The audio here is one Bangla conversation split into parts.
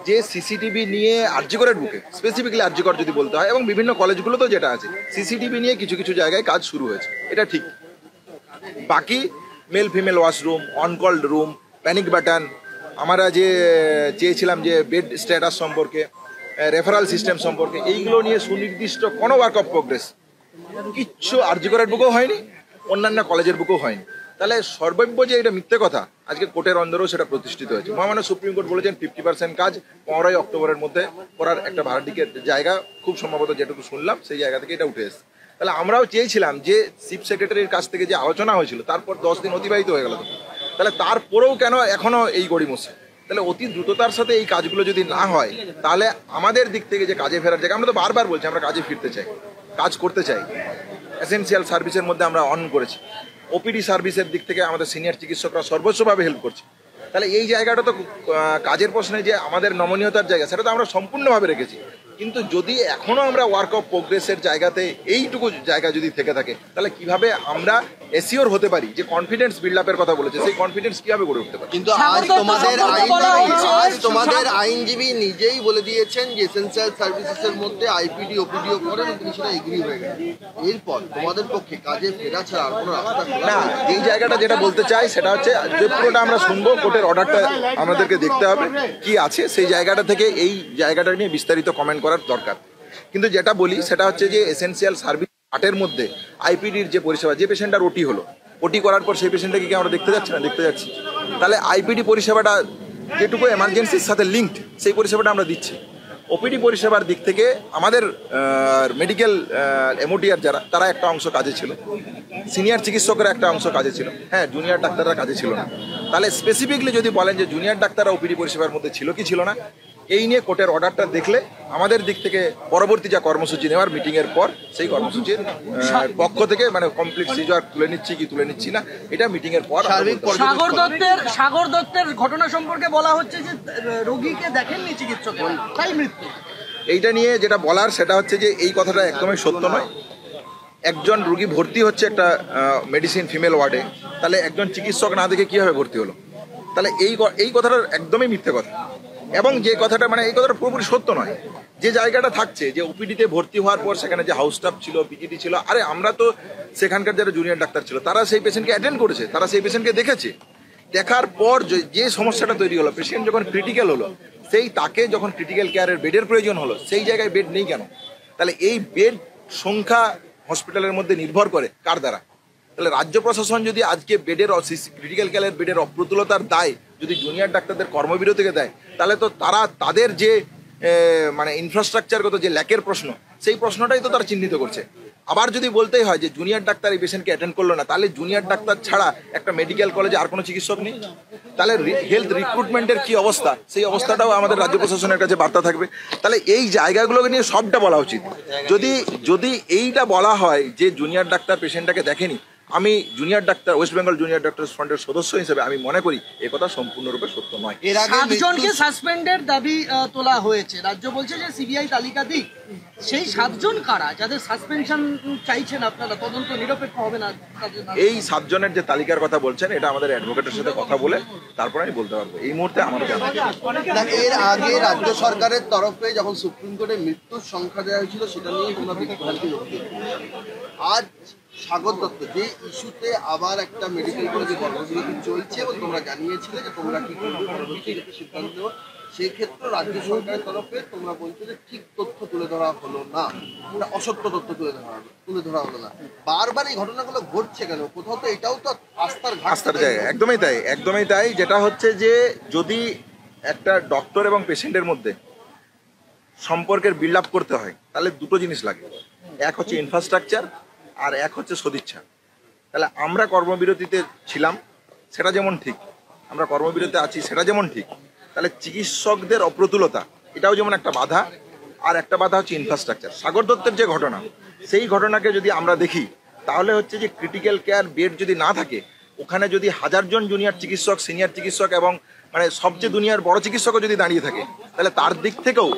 যে সিসিটিভি নিয়ে আরজিকরের বুকে স্পেসিফিক্যালি আরজিকর যদি বলতে হয়, এবং বিভিন্ন কলেজগুলোতেও যেটা আছে, সিসিটিভি নিয়ে কিছু কিছু জায়গায় কাজ শুরু হয়েছে, এটা ঠিক। বাকি male female washroom, on call room, panic button, আমরা যে চেয়েছিলাম যে বেড স্ট্যাটাস সম্পর্কে, রেফারাল সিস্টেম সম্পর্কে, এইগুলো নিয়ে সুনির্দিষ্ট কোনো ওয়ার্ক অফ প্রোগ্রেস কিচ্ছু আরজিকরের বুকেও হয়নি, অন্যান্য কলেজের বুকেও হয়নি। তাহলে সর্বব্য যে এটা মিথ্যে কথা, আজকে কোর্টের অন্দরেও সেটা প্রতিষ্ঠিত হয়েছে। মহামান্য সুপ্রিম কোর্ট বলেছেন 50% কাজ 15ই অক্টোবরের মধ্যে করার একটা ভাড়াটিকের জায়গা, খুব সম্ভবত যেটুকু শুনলাম সেই জায়গা থেকে এটা উঠে এসেছে। তাহলে আমরাও চেয়েছিলাম যে চিফ সেক্রেটারির কাছ থেকে যে আলোচনা হয়েছিল, তারপর 10 দিন অতিবাহিত হয়ে গেল, তাহলে তারপরেও কেন এখনো এই গড়িমসি? তাহলে অতি দ্রুততার সাথে এই কাজগুলো যদি না হয়, তাহলে আমাদের দিক থেকে যে কাজে ফেরার জায়গা, আমরা তো বারবার বলছি আমরা কাজে ফিরতে চাই, কাজ করতে চাই। এসেনশিয়াল সার্ভিসের মধ্যে আমরা অন করেছি, ওপিডি সার্ভিসের দিক থেকে আমাদের সিনিয়র চিকিৎসকরা সর্বোচ্চভাবে হেল্প করছে। তাহলে এই জায়গাটা তো কাজের প্রশ্নে যে আমাদের নমনীয়তার জায়গা, সেটা তো আমরা সম্পূর্ণভাবে রেখেছি। কিন্তু যদি এখনো আমরা ওয়ার্ক অফ প্রোগ্রেসের জায়গাতে এইটুকু জায়গা যদি থেকে থাকে, তাহলে কিভাবে আমরা এসিওর হতে পারি যে কনফিডেন্স বিল্ড আপের কথা বলেছে, সেই কনফিডেন্স কিভাবে গড়ে উঠতে পারে? কিন্তু আজ তোমাদের আইনজীবী নিজেই বলে দিয়েছেন যে এসেনশিয়াল সার্ভিসেসের মধ্যে আইপিডি ওপিডিও করেন, তিনি সেটা এগ্রি হয়ে গেছেন। এরপর তোমাদের পক্ষে কাজে ফেরা ছাড়া আর কোনো রাস্তা না। এই জায়গাটা যেটা বলতে চাই সেটা হচ্ছে যে পুরোটা আমরা শুনবো, কোর্টের অর্ডারটা আমাদেরকে দেখতে হবে কি আছে, সেই জায়গাটা থেকে এই জায়গাটা নিয়ে বিস্তারিত কমেন্ট করার দরকার। কিন্তু যেটা বলি সেটা হচ্ছে যে এসেনশিয়াল সার্ভিস পার্টের মধ্যে আইপিডির যে পরিষেবা, যে পেশেন্টটার ওটি হলো, ওটি করার পর সেই পেশেন্টটাকে কি আমরা দেখতে যাচ্ছি না? দেখতে যাচ্ছি। তাহলে আইপিডি পরিষেবাটা যেটুকু এমার্জেন্সির সাথে লিঙ্কড, সেই পরিষেবাটা আমরা দিচ্ছি। ওপিডি পরিষেবার দিক থেকে আমাদের মেডিকেল এমওটিআর যারা, তারা একটা অংশ কাজে ছিল, সিনিয়র চিকিৎসকরা একটা অংশ কাজে ছিল, হ্যাঁ জুনিয়র ডাক্তাররা কাজে ছিল না। তাহলে স্পেসিফিকলি যদি বলেন যে জুনিয়র ডাক্তাররা ওপিডি পরিষেবার মধ্যে ছিল কি ছিল না, এই নিয়ে কোর্টের অর্ডারটা দেখলে আমাদের দিক থেকে পরবর্তী যা কর্মসূচি নেওয়ার মিটিংয়ের পর, সেই কর্মসূচির পক্ষ থেকে মানে কমপ্লিট সিজার তুলে নিচ্ছি কি তুলে নিচ্ছি না, এটা মিটিংয়ের পর। সাগর দত্তের ঘটনা সম্পর্কে বলা হচ্ছে যে রোগীকে দেখেননি চিকিৎসক, তাই মৃত্যু। এইটা নিয়ে যেটা বলার সেটা হচ্ছে যে এই কথাটা একদমই সত্য নয়। একজন রুগী ভর্তি হচ্ছে একটা মেডিসিন ফিমেল ওয়ার্ডে, তাহলে একজন চিকিৎসক না দেখে কীভাবে ভর্তি হলো? তাহলে এই কথাটা একদমই মিথ্যে কথা। এবং যে কথাটা মানে এই কথাটা পুরোপুরি সত্য নয়। যে জায়গাটা থাকছে যে ওপিডিতে ভর্তি হওয়ার পর সেখানে যে হাউস স্টাফ ছিল, পিজিটি ছিল, আরে আমরা তো সেখানকার যারা জুনিয়র ডাক্তার ছিল তারা সেই পেশেন্টকে অ্যাটেন্ড করেছে, তারা সেই পেশেন্টকে দেখেছে। দেখার পর যে সমস্যাটা তৈরি হলো, পেশেন্ট যখন ক্রিটিক্যাল হলো, সেই তাকে যখন ক্রিটিক্যাল কেয়ারের বেডের প্রয়োজন হলো, সেই জায়গায় বেড নেই কেন? তাহলে এই বেড সংখ্যা হসপিটালের মধ্যে নির্ভর করে কার দ্বারা? তাহলে রাজ্য প্রশাসন যদি আজকে বেডের ক্রিটিক্যাল কেয়ারের বেডের অপ্রতুলতার দায় যদি জুনিয়র ডাক্তারদের কর্মবিরতিকে দেয়, তাহলে তো তাদের যে মানে ইনফ্রাস্ট্রাকচারগত যে ল্যাকের প্রশ্ন, সেই প্রশ্নটাই তো তারা চিহ্নিত করছে। আবার যদি বলতেই হয় যে জুনিয়র ডাক্তার এই পেশেন্টকে অ্যাটেন্ড করলো না, তাহলে জুনিয়র ডাক্তার ছাড়া একটা মেডিকেল কলেজে আর কোনো চিকিৎসক নেই। তাহলে হেলথ রিক্রুটমেন্টের কি অবস্থা, সেই অবস্থাটাও আমাদের রাজ্য প্রশাসনের কাছে বার্তা থাকবে। তাহলে এই জায়গাগুলোকে নিয়ে সবটা বলা উচিত। যদি এইটা বলা হয় যে জুনিয়র ডাক্তার পেশেন্টটাকে দেখেনি, আমি junior doctor, West Bengal junior doctor ফ্রন্টের সদস্য হিসেবে আমি মনে করি এ কথা সম্পূর্ণরূপে সত্য নয়। এর আগে 7 জনকে সাসপেন্ডের দাবি তোলা হয়েছে, রাজ্য বলছে যে সিবিআই তালিকা দিক। সেই 7 জন কারা যাদের সাসপেনশন চাইছেন আপনারা? তদন্ত নিরপেক্ষ হবে না? এই 7 জনের যে তালিকার কথা বলছেন, এটা আমাদের অ্যাডভোকেটের সাথে কথা বলে তারপরে আমি বলতে পারবো। এই মুহূর্তে আমার জানা নেই। এর আগে রাজ্য সরকারের তরফে যখন সুপ্রিম কোর্টে মৃত্যুর সংখ্যা দেওয়া হয়েছিল, সেটা নিয়ে তোমরা বিভ্রান্তি রয়েছে। আজ সাগর দত্ত যে ইস্যুতে আবার একটা মেডিকেল কলেজে কর্মবিরতি চলছে এবং তোমরা জানিয়েছিলে যে তোমরা কি করবে পরবর্তী সিদ্ধান্ত নেব, সেই ক্ষেত্রে রাজ্য সরকারের তরফে তোমরা বলছো যে ঠিক তথ্য তুলে ধরা হলো না, অসত্য তথ্য তুলে ধরা হলো না। বারবার এই ঘটনাগুলো ঘটছে কেন? কোথাও তো এটাও তো আস্থার জায়গা। একদমই তাই। যেটা হচ্ছে যে যদি একটা ডক্টর এবং পেশেন্টের মধ্যে সম্পর্কের বিল্ড আপ করতে হয়, তাহলে দুটো জিনিস লাগে। এক হচ্ছে ইনফ্রাস্ট্রাকচার, আর এক হচ্ছে সদিচ্ছা। তাহলে আমরা কর্মবিরতিতে ছিলাম, সেটা যেমন ঠিক, আমরা কর্মবিরতিতে আছি সেটা যেমন ঠিক, তাহলে চিকিৎসকদের অপ্রতুলতা এটাও যেমন একটা বাধা, আর একটা বাধা হচ্ছে ইনফ্রাস্ট্রাকচার। সাগর দত্তের যে ঘটনা, সেই ঘটনাকে যদি আমরা দেখি, তাহলে হচ্ছে যে ক্রিটিক্যাল কেয়ার বেড যদি না থাকে, ওখানে যদি 1000 জন জুনিয়র চিকিৎসক, সিনিয়র চিকিৎসক এবং মানে সবচেয়ে দুনিয়ার বড় চিকিৎসকও যদি দাঁড়িয়ে থাকে, তাহলে তার দিক থেকেও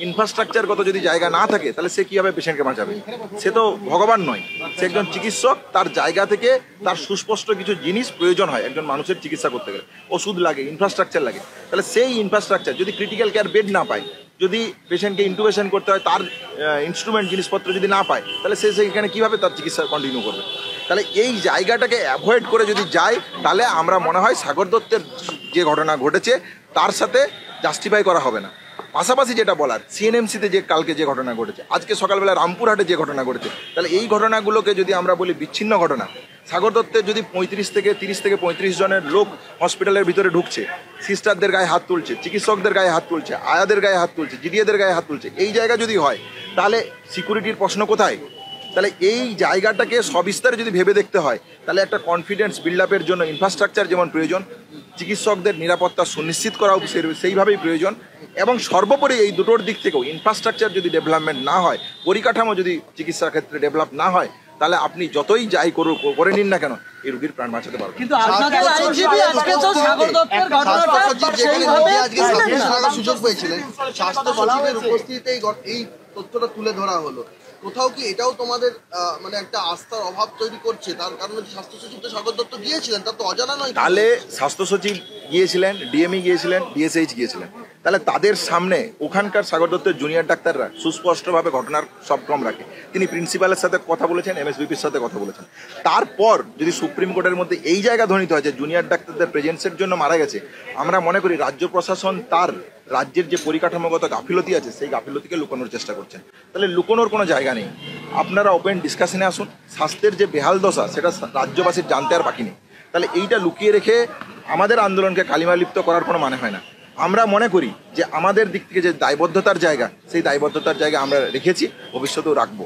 ইনফ্রাস্ট্রাকচারগত যদি জায়গা না থাকে তাহলে সে কীভাবে পেশেন্টকে বাঁচাবে? সে তো ভগবান নয়, সে একজন চিকিৎসক। তার জায়গা থেকে তার সুস্পষ্ট কিছু জিনিস প্রয়োজন হয় একজন মানুষের চিকিৎসা করতে গেলে। ওষুধ লাগে, ইনফ্রাস্ট্রাকচার লাগে। তাহলে সেই ইনফ্রাস্ট্রাকচার যদি ক্রিটিক্যাল কেয়ার বেড না পায়, যদি পেশেন্টকে ইন্টুবেশন করতে হয়, তার ইনস্ট্রুমেন্ট জিনিসপত্র যদি না পায়, তাহলে সে সেখানে কীভাবে তার চিকিৎসা কন্টিনিউ করবে? তাহলে এই জায়গাটাকে অ্যাভয়েড করে যদি যায়, তাহলে আমরা মনে হয় সাগর দত্তের যে ঘটনা ঘটেছে তার সাথে জাস্টিফাই করা হবে না। পাশাপাশি যেটা বলার, সিএনএমসিতে যে কালকে যে ঘটনা ঘটেছে, আজকে সকালবেলা রামপুরহাটে যে ঘটনা ঘটেছে, তাহলে এই ঘটনাগুলোকে যদি আমরা বলি বিচ্ছিন্ন ঘটনা, সাগর দত্তের যদি 30 থেকে 35 জনের লোক হসপিটালের ভিতরে ঢুকছে, সিস্টারদের গায়ে হাত তুলছে, চিকিৎসকদের গায়ে হাত তুলছে, আয়াদের গায়ে হাত তুলছে, জিডিএদের গায়ে হাত তুলছে, এই জায়গা যদি হয়, তাহলে সিকিউরিটির প্রশ্ন কোথায়? তাহলে এই জায়গাটাকে সবিস্তারে যদি ভেবে দেখতে হয়, তাহলে একটা কনফিডেন্স বিল্ড আপের জন্য ইনফ্রাস্ট্রাকচার যেমন প্রয়োজন, চিকিৎসকদের নিরাপত্তা সুনিশ্চিত করাও সেইভাবেই প্রয়োজন, এবং সর্বোপরি এই দুটোর দিক থেকেও ইনফ্রাস্ট্রাকচার যদি ডেভেলপমেন্ট না হয়, পরিকাঠামো যদি চিকিৎসার ক্ষেত্রে ডেভেলপ না হয়, তাহলে আপনি যতই যাই করে নিন না কেন, এই রোগীর প্রাণ বাঁচাতে পারবেন। কিন্তু আপনাদের আইনজীবী আজকে তো সাগর দত্তের ঘটনাটা সেইভাবে সুযোগ পেয়েছিলেন, স্বাস্থ্য সচিবের উপস্থিতিতে এই তথ্যটা তুলে ধরা হলো। কোথাও কি এটাও তোমাদের মানে একটা আস্থার অভাব তৈরি করছে? তার কারণে স্বাস্থ্য সচিব তো সাগর দত্ত গিয়েছিলেন, তার তো অজানা নয়। তাহলে স্বাস্থ্য সচিব গিয়েছিলেন, ডিএমই গিয়েছিলেন, ডিএসএইচ গিয়েছিলেন, তাহলে তাদের সামনে ওখানকার সাগর দত্তের জুনিয়র ডাক্তাররা সুস্পষ্টভাবে ঘটনার সব ক্রম রাখে। তিনি প্রিন্সিপালের সাথে কথা বলেছেন, এমএসবিপির সাথে কথা বলেছেন। তারপর যদি সুপ্রিম কোর্টের মধ্যে এই জায়গা ধ্বনিত হয় যে জুনিয়র ডাক্তারদের প্রেজেন্সের জন্য মারা গেছে, আমরা মনে করি রাজ্য প্রশাসন তার রাজ্যের যে পরিকাঠামোগত গাফিলতি আছে সেই গাফিলতিকে লুকানোর চেষ্টা করছেন। তাহলে লুকানোর কোনো জায়গা নেই। আপনারা ওপেন ডিসকাশনে আসুন। স্বাস্থ্যের যে বেহাল দশা সেটা রাজ্যবাসীর জানতে আর বাকি নেই। তাহলে এইটা লুকিয়ে রেখে আমাদের আন্দোলনকে কালিমালিপ্ত করার কোনো মানে হয় না। আমরা মনে করি যে আমাদের দিক থেকে যে দায়বদ্ধতার জায়গা, সেই দায়বদ্ধতার জায়গা আমরা রেখেছি, ভবিষ্যতেও রাখবো।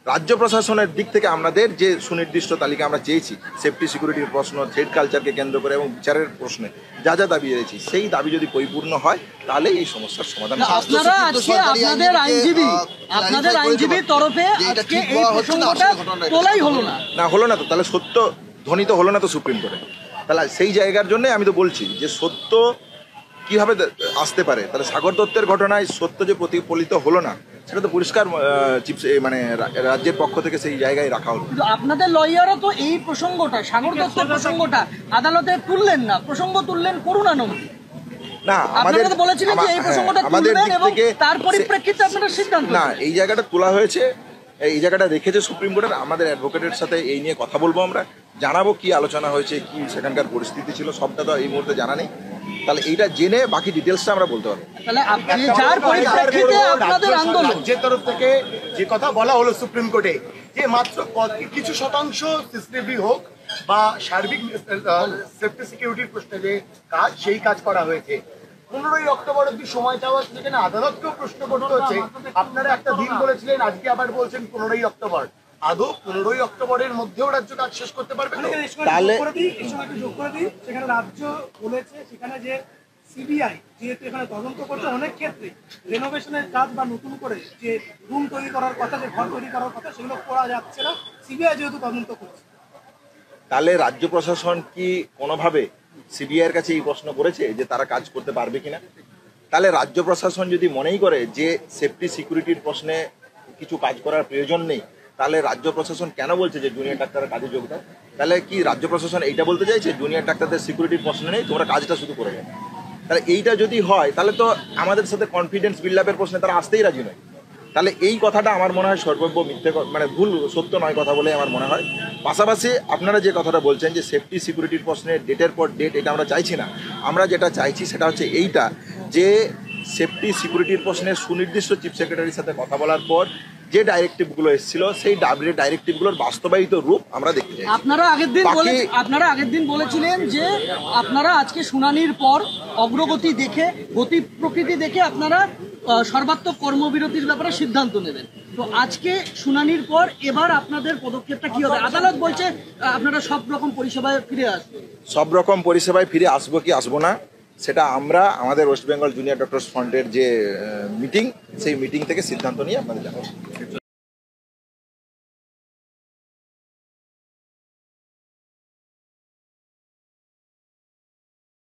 রাজ্য প্রশাসনের দিক থেকে আমাদের যে সুনির্দিষ্ট তালিকা আমরা চেয়েছি, সেফটি সিকিউরিটির প্রশ্ন, থ্রেড কালচারকে কেন্দ্র করে এবং বিচারের প্রশ্নে যা যা দাবি রয়েছে, সেই দাবি যদি পরিপূর্ণ হয়, তাহলে এই সমস্যার সমাধান। আপনারা আজকে আপনাদের আইনজীবীর তরফে আজকে এই প্রসঙ্গটা তোলাই হলো না? না হলো না তো, তাহলে সত্য ধ্বনিত হলো না তো সুপ্রিম কোর্টে। তাহলে সেই জায়গার জন্য আমি তো বলছি যে সত্য কিভাবে আসতে পারে। তাহলে সাগর দত্তের ঘটনায় সত্য যে প্রতিফলিত হলো না, সেটা তো পরিষ্কার মানে রাজ্যের পক্ষ থেকে সেই জায়গায় রাখা হলো। কিন্তু আপনাদের লয়ারও তো এই প্রসঙ্গটা, সাগর দত্তের প্রসঙ্গটা আদালতে তুললেন না, প্রসঙ্গ তুললেন করুণানন্দী। না, আমাদের বলেছিলেন যে এই প্রসঙ্গটা তুলবেন এবং তার পরিপ্রেক্ষিতে আপনারা সিদ্ধান্ত। না, এই জায়গাটা তোলা হয়েছে, এই জায়গাটা রেখেছে সুপ্রিম কোর্টের। আমাদের অ্যাডভোকেটের সাথে এই নিয়ে কথা বলবো, আমরা জানাবো কি আলোচনা হয়েছে, কি সেখানকার পরিস্থিতি ছিল, সবটা তো এই মুহূর্তে জানা নেই। তাহলে এইটা জেনে বাকি ডিটেলসটা আমরা বলতে পারবো। তাহলে যার পরিপ্রেক্ষিতে আপনাদের আন্দোলন, যে তরফ থেকে যে কথা বলা হলো সুপ্রিম কোর্টে, যে মাত্র কিছু শতাংশ সিসিটিভি হোক বা সার্বিক সেফটি সিকিউরিটির প্রশ্নে যে কাজ, সেই কাজ করা হয়েছে। 15ই অক্টোবর অব্দি সময় চাওয়া, সেখানে আদালতকেও প্রশ্ন করতে হচ্ছে। আপনারা একটা দিন বলেছিলেন, আজকে আবার বলছেন 15ই অক্টোবর। আদৌ 15ই অক্টোবরের মধ্যেও রাজ্য কাজ শেষ করতে পারবে? তাহলে সেখানে রাজ্য বলেছে, সেখানে যে সিবিআই যেহেতু এখানে তদন্ত করতে, অনেক ক্ষেত্রে রেনোভেশনের কাজ বা নতুন করে যে রুম তৈরি করার কথা, যে ঘর তৈরি করার কথা, সেগুলো করা যাচ্ছে না, সিবিআই যেহেতু তদন্ত করছে। তাহলে রাজ্য প্রশাসন কি কোনোভাবে সিবিআইয়ের কাছে এই প্রশ্ন করেছে যে তারা কাজ করতে পারবে কিনা? তাহলে রাজ্য প্রশাসন যদি মনেই করে যে সেফটি সিকিউরিটির প্রশ্নে কিছু কাজ করার প্রয়োজন নেই, তাহলে রাজ্য প্রশাসন কেন বলছে যে জুনিয়র ডাক্তাররা কাজে যোগ দেয়? তাহলে কি রাজ্য প্রশাসন এইটা বলতে চাইছে জুনিয়র ডাক্তারদের সিকিউরিটির প্রশ্ন নেই, তোমরা কাজটা শুধু করে দেয়? তাহলে এইটা যদি হয়, তাহলে তো আমাদের সাথে কনফিডেন্স বিল্ড আপের প্রশ্নে তারা আসতেই রাজি নয়। তাহলে এই কথাটা আমার মনে হয় সর্বব্য মিথ্যে, মানে ভুল, সত্য নয় কথা বলে আমার মনে হয়। পাশাপাশি আপনারা যে কথাটা বলছেন যে সেফটি সিকিউরিটির প্রশ্নে ডেটের পর ডেট, এটা আমরা চাইছি না। আমরা যেটা চাইছি সেটা হচ্ছে এইটা, যে সেফটি সিকিউরিটির প্রশ্নে সুনির্দিষ্ট চিফ সেক্রেটারির সাথে কথা বলার পর যে ডাইরেক্টিভগুলো এসেছিল, সেই ডাইরেক্টিভগুলোর বাস্তবায়িত রূপ আমরা দেখতে চাই। আপনারা আগের দিন বলেছিলেন যে আপনারা আজকে শুনানির পর অগ্রগতি দেখে, গতি প্রকৃতি দেখে আপনারা সর্বাত্মক কর্মবিরতির ব্যাপারে সিদ্ধান্ত নেবেন। তো আজকে শুনানির পর এবার আপনাদের পদক্ষেপটা কি হবে? আদালত বলছে আপনারা সব রকম পরিষেবায় ফিরে আসবেন। সব রকম পরিষেবায় ফিরে আসবো কি আসবো না, সেটা আমরা আমাদের ওয়েস্ট বেঙ্গল জুনিয়র ডক্টরস ফ্রন্টের যে মিটিং, সেই মিটিং থেকে সিদ্ধান্ত নিয়ে আপনাদের জানাবো।